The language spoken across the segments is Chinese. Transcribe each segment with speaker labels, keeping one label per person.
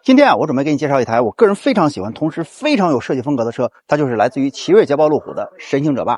Speaker 1: 今天啊，我準備給你介紹一台我個人非常喜歡，同時非常有設計風格的車，它就是來自於奇瑞捷豹路虎的神行者8。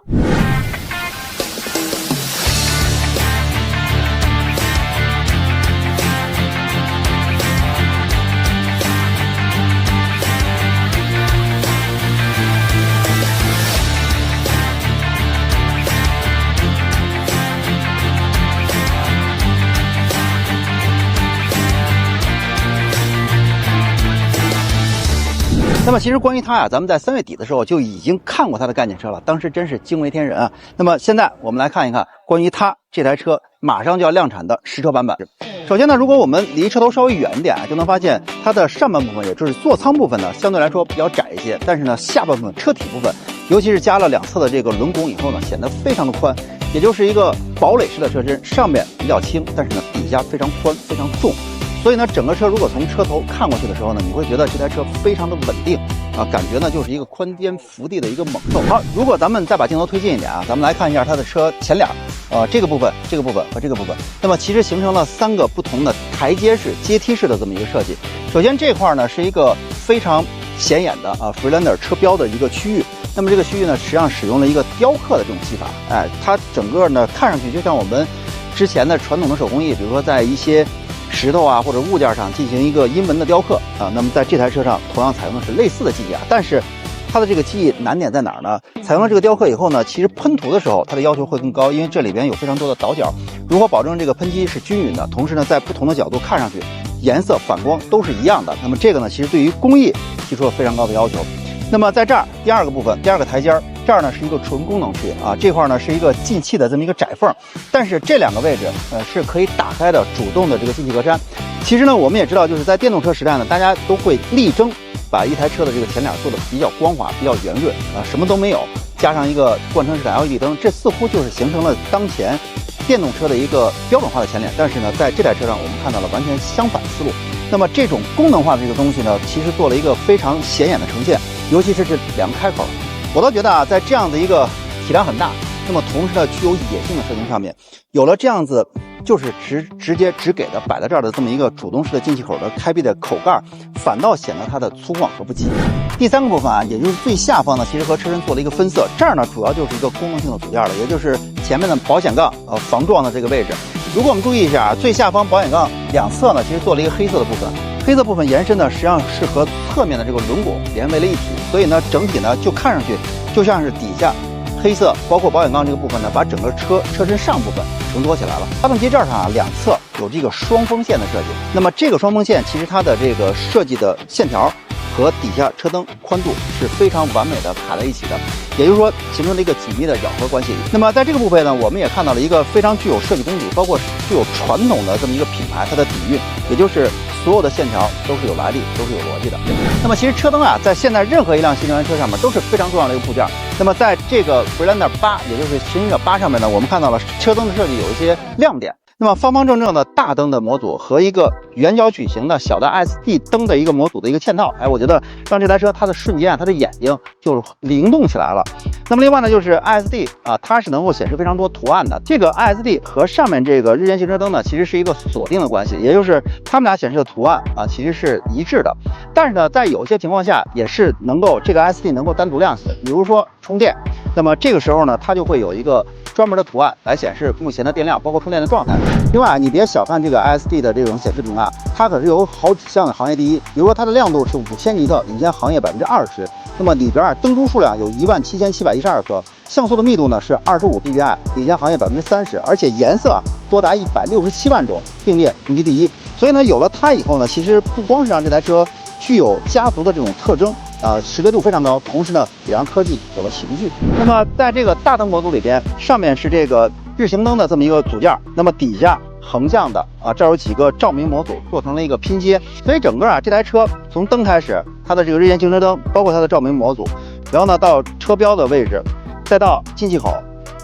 Speaker 1: 那麼其實關於它呀，咱們在3月底的時候就已經看過它的概念車了，當時真是驚為天人啊。那麼現在我們來看一看關於它這台車馬上就要量產的實車版本。首先呢，如果我們離車頭稍微遠一點啊，就能發現它的上半部分，也就是座艙部分呢，相對來說比較窄一些，但是呢，下半部分车体部分，尤其是加了2側的這個轮拱以後呢，顯得非常的寬，也就是一个堡壘式的车身，上面比較輕，但是呢，底下非常寬，非常重。所以呢，整個車如果從車頭看過去的時候呢，你會覺得這台車非常的穩定啊，感覺呢就是一個寬顛伏地的一個猛獸。好，如果咱們再把鏡頭推進一點啊，咱們來看一下它的車前臉，這個部分、這個部分和這個部分，那麼其實形成了3個不同的台階式、階梯式的這麼一個設計。首先這塊呢是一個非常顯眼的Freelander 車標的一個區域，那麼這個區域呢實際上使用了一個雕刻的這種技法，它整個呢看上去就像我們之前的傳統的手工藝，比如說在一些石頭啊或者物件上進行一個陰紋的雕刻啊，那麼在這台車上同樣採用的是類似的技藝啊，但是它的這個技藝難點在哪兒呢？採用了這個雕刻以後呢，其實噴塗的時候它的要求會更高，因為這裡邊有非常多的倒角，如何保證這個噴漆是均勻的，同時呢在不同的角度看上去顏色反光都是一樣的，那麼這個呢其實對於工藝提出了非常高的要求。那麼在這兒第2個部分，第2個台階，這兒呢是一個純功能區啊，這塊呢是一個進氣的這麼一個窄縫，但是這2個位置是可以打開的主動的這個进氣格栅。其實呢我們也知道，就是在電動車時代呢，大家都會力爭把一台車的這個前臉做的比較光滑、比較圓潤啊，什麼都沒有，加上一個貫穿式的 LED 燈，這似乎就是形成了當前電動車的一個標準化的前臉。但是呢，在這台車上我們看到了完全相反的思路。那麼這種功能化的這個東西呢，其實做了一個非常顯眼的呈現，尤其是這2個開口，我倒覺得啊，在這樣的一個體量很大，那麼同時呢具有野性的車型上面，有了這樣子就是直接只給的擺在這兒的這麼一個主動式的進氣口的開閉的口蓋，反倒顯得它的粗獷和不羈。第3個部分啊，也就是最下方呢，其實和車身做了一個分色，這兒呢主要就是一個功能性的組件了，也就是前面的保險槓防撞的這個位置。如果我們注意一下啊，最下方保險槓2側呢，其實做了一個黑色的部分，黑色部分延伸呢，實際上是和側面的這個輪毂連為了一體，所以呢，整體呢就看上去就像是底下黑色，包括保險槓這個部分呢，把整個車身上部分承托起來了。發動機這兒上啊，2側有這個雙風線的設計，那麼這個雙風線其實它的這個設計的線條和底下車燈寬度是非常完美的卡在一起的，也就是說形成了一個緊密的咬合關係。那麼在這個部分呢，我們也看到了一個非常具有設計功底，包括具有傳統的這麼一個品牌，它的底蘊，也就是所有的線條都是有來歷，都是有邏輯的。那麼其實車燈啊，在現在任何一輛新能源車上面都是非常重要的一個部件。那麼在這個 Freelander 8，也就是神行者8上面呢，我們看到了車燈的設計有一些亮點。那麼方方正正的大燈的模組和一個圓角矩形的小的 ISD 燈的一個模組的一個嵌套，我覺得讓這台車它的瞬間啊，它的眼睛就靈動起來了。那麼另外呢，就是 ISD 啊，它是能夠顯示非常多圖案的。這個 ISD 和上面這個日間行車燈呢，其實是一個鎖定的關係，也就是它們倆顯示的圖案啊，其實是一致的。但是呢，在有些情況下也是能夠這個 ISD 能夠單獨亮起，比如說充電，那麼這個時候呢，它就會有一個專門的圖案來顯示目前的電量，包括充電的狀態。另外，你別小看這個 ISD 的這種顯示屏啊，它可是有好幾項的行業第一。比如說它的亮度是5000尼特，領先行業20%。那麼裡邊啊，燈珠數量有17712顆，像素的密度呢是25 dpi，領先行業30%，而且顏色多達167萬種，並列同期第一。所以呢，有了它以後呢，其實不光是讓這台車具有家族的這種特徵。識別度非常高，同時呢也讓科技有了情緒。那麼在這個大燈模組裡邊，上面是这個日行燈的這麼一個組件，那麼底下橫向的這兒有幾個照明模組做成了一個拼接，所以整個這台車從燈開始，它的這個日間行車燈，包括它的照明模組，然後呢到車標的位置，再到进氣口，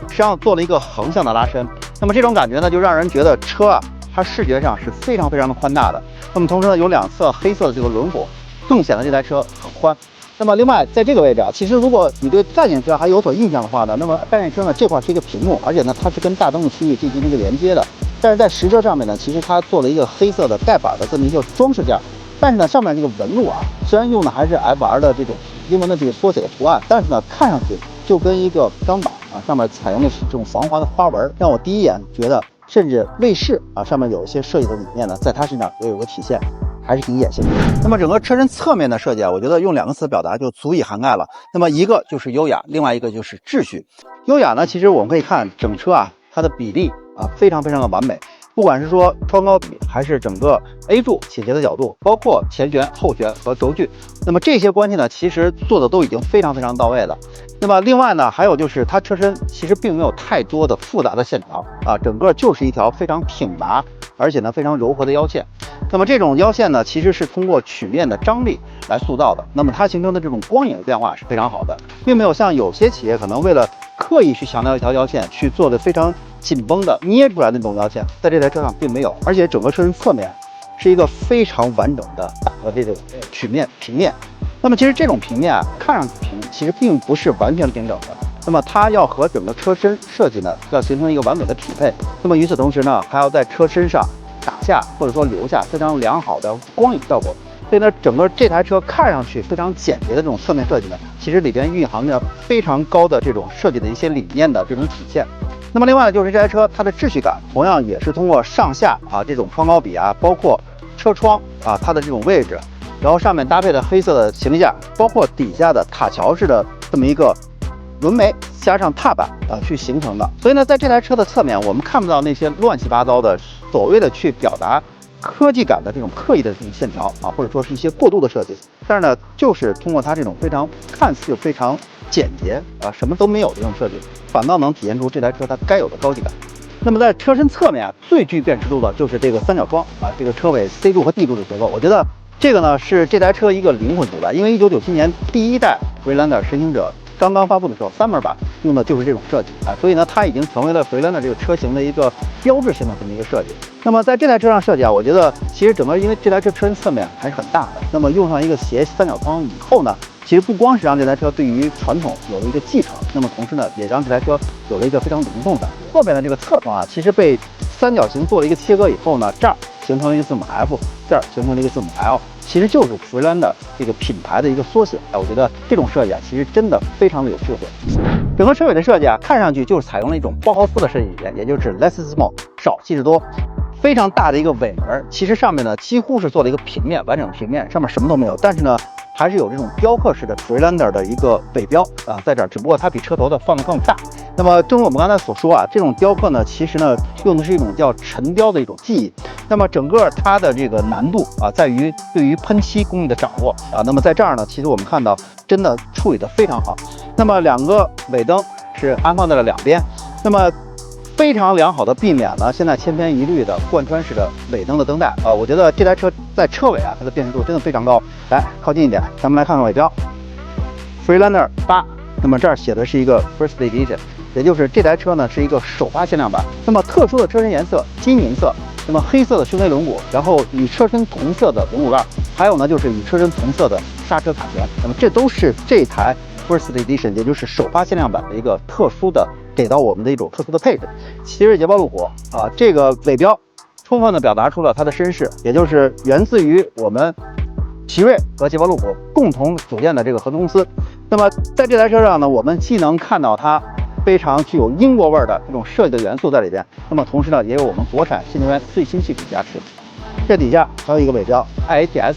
Speaker 1: 實際上做了一個橫向的拉伸。那麼這種感覺呢，就讓人覺得車它視覺上是非常非常的寬大的。那麼同時呢，有2側黑色的這個輪毂，更顯得這台車很寬。那麼另外在這個位置啊，其實如果你對概念車還有所印象的話呢，那麼概念車呢這塊是一個屏幕，而且呢它是跟大燈的区域进行一個連接的。但是在實車上面呢，其實它做了一個黑色的蓋板的這麼一個裝飾件，但是呢，上面这个紋路啊，虽然用的还是 FR 的这种英文的这个缩写的图案，但是呢，看上去就跟一个钢板啊，上面采用的是这种防滑的花纹，让我第一眼觉得，甚至卫士啊上面有一些设计的理念呢，在它身上也有个体现，还是挺野性的。那么整个车身侧面的设计啊，我觉得用2个词表达就足以涵蓋了。那么一个就是优雅，另外一个就是秩序。优雅呢，其實我們可以看整車啊，它的比例啊非常的完美。不管是說窗高比，還是整個 A 柱傾斜的角度，包括前懸、後懸和軸距，那麼這些關係呢，其實做的都已經非常到位了。那麼另外呢，還有就是它車身其實並沒有太多的複雜的線條啊，整個就是一條非常挺拔，而且呢非常柔和的腰線。那麼這種腰線呢，其實是通過曲面的張力來塑造的。那麼它形成的這種光影變化是非常好的，並沒有像有些企業可能為了刻意去強調一條腰線，去做的非常緊繃的捏出來的那種腰線，在這台車上並沒有，而且整個車身側面是一個非常完整的打的這種曲面平面。那麼其實這種平面啊，看上去平，其實並不是完全平整的。那麼它要和整個車身設計呢，要形成一個完美的匹配。那麼與此同時呢，還要在車身上打下或者說留下非常良好的光影效果。所以呢，整個這台車看上去非常簡潔的這種側面設計呢，其實裡邊蘊含着非常高的這種設計的一些理念的這種體現。那麼另外呢，就是這台車它的秩序感，同樣也是通過上下啊這種窗高比啊，包括車窗啊它的這種位置，然後上面搭配的黑色的行李架，包括底下的塔橋式的這麼一個輪眉加上踏板啊去形成的。所以呢，在這台車的側面，我們看不到那些亂七八糟的所謂的去表達科技感的這種刻意的這種線條啊，或者說是一些過度的設計。但是呢，就是通過它這種非常看似非常簡潔啊，什麼都沒有的這種設計，反倒能體現出這台車它該有的高級感。那麼在車身側面啊，最具辨識度的就是這個三角窗啊，這個車尾 C 柱和 D 柱的結構。我覺得這個呢是這台車一個靈魂所在，因為1997年第一代 Freelander 神行者剛剛發布的時候 ，Summer 版用的就是這種設計啊，所以呢，它已經成為了 Freelander 這個車型的一個標誌性的這麼一個設計。那麼在這台車上設計啊，我覺得其實整個因為這台車車身側面還是很大的，那麼用上一個斜三角窗以後呢，其實不光是讓這台車對於傳統有了一個繼承，那麼同時呢，也讓這台車有了一個非常靈動感。後邊的這個側窗啊，其實被三角形做了一個切割以後呢，這兒形成了一個字母 F， 這兒形成了一個字母 L， 其實就是 Freelander 這個品牌的一個縮寫。哎，我覺得這種設計啊，其實真的非常的有智慧。整個車尾的設計啊，看上去就是採用了一種包豪斯的設計語言，也就是 less is more， 少即是多。非常大的一個尾門，其實上面呢幾乎是做了一個平面，完整的平面，上面什麼都沒有，但是呢還是有這種雕刻式的 Freelander 的一個尾標啊，在這兒，只不過它比車頭的放得更大。那麼正如我們剛才所說啊，這種雕刻呢，其實呢用的是一種叫沉雕的一種技藝。那麼整個它的這個難度啊，在於對於噴漆工藝的掌握啊。那麼在這兒呢，其實我們看到真的處理得非常好。那麼兩個尾燈是安放在了兩邊，那麼非常良好的避免了現在千篇一律的貫穿式的尾燈的燈帶啊，我覺得這台車在車尾啊，它的辨識度真的非常高。來，靠近一點，咱們來看看尾標 ，Freelander 8，那麼這兒寫的是一個 First Edition， 也就是這台車呢是一個首發限量版。那麼特殊的車身顏色金銀色，那麼黑色的胸內輪毂，然後與車身同色的輪毂蓋，還有呢就是與車身同色的剎車卡鉗，那麼這都是這台 First Edition， 也就是首發限量版的一個特殊的。給到我們的一種特殊的配置，奇瑞捷豹路虎啊，這個尾標充分的表達出了它的身世，也就是源自於我們奇瑞和捷豹路虎共同組建的這個合資公司。那麼在這台車上呢，我們既能看到它非常具有英國味的這種設計的元素在裡邊，那麼同時呢，也有我們國產新能源最新技術加持。這底下還有一個尾標 IATS，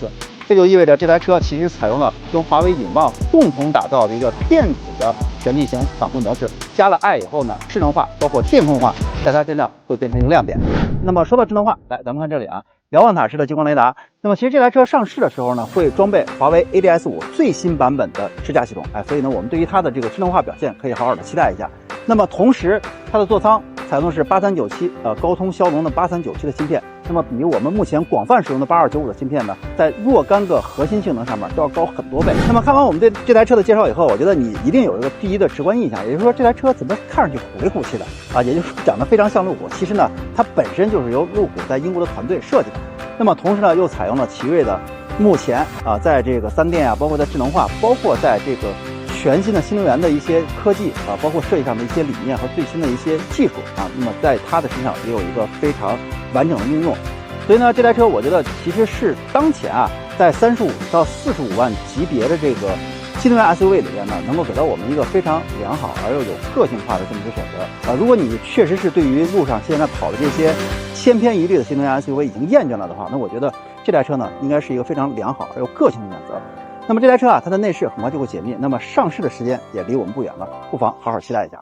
Speaker 1: 這就意味着這台車其實採用了跟華為引擎共同打造的一個電子的全地形掌控模式，加了 I 以後呢，智能化包括電控化，在它身上會變成一個亮點。那麼說到智能化，來咱們看這裡啊，瞭望塔式的激光雷達。那麼其實這台車上市的時候呢，會裝備華為 ADS5最新版本的智駕系統，哎，所以呢，我們對於它的這個智能化表現可以好好的期待一下。那麼同時，它的座艙採用的是8397高通驍龍的8397的芯片，那麼比我們目前廣泛使用的8295的芯片呢，在若干個核心性能上面都要高很多倍。那麼看完我們對這台車的介紹以後，我覺得你一定有一個第一的直觀印象，也就是說這台車怎麼看上去虎裡虎氣的啊，也就是說長得非常像路虎。其實呢，它本身就是由路虎在英國的團隊設計的。那麼同時呢，又採用了奇瑞的目前啊，在這個3電啊，包括在智能化，包括在這個全新的新能源的一些科技啊，包括設計上的一些理念和最新的一些技術啊，那麼在它的身上也有一個非常完整的應用。所以呢，這台車我覺得其實是當前啊在35到45萬級別的這個新能源 SUV 里边呢，能夠給到我們一個非常良好而又有個性化的這麼一個選擇。如果你確實是對於路上現在跑的這些千篇一律的新能源 SUV 已經厭倦了的话，那我覺得這台車呢，應該是一個非常良好而又個性的選擇。那麼這台車啊，它的內飾很快就會解密，那麼上市的時間也離我們不遠了，不妨好好期待一下。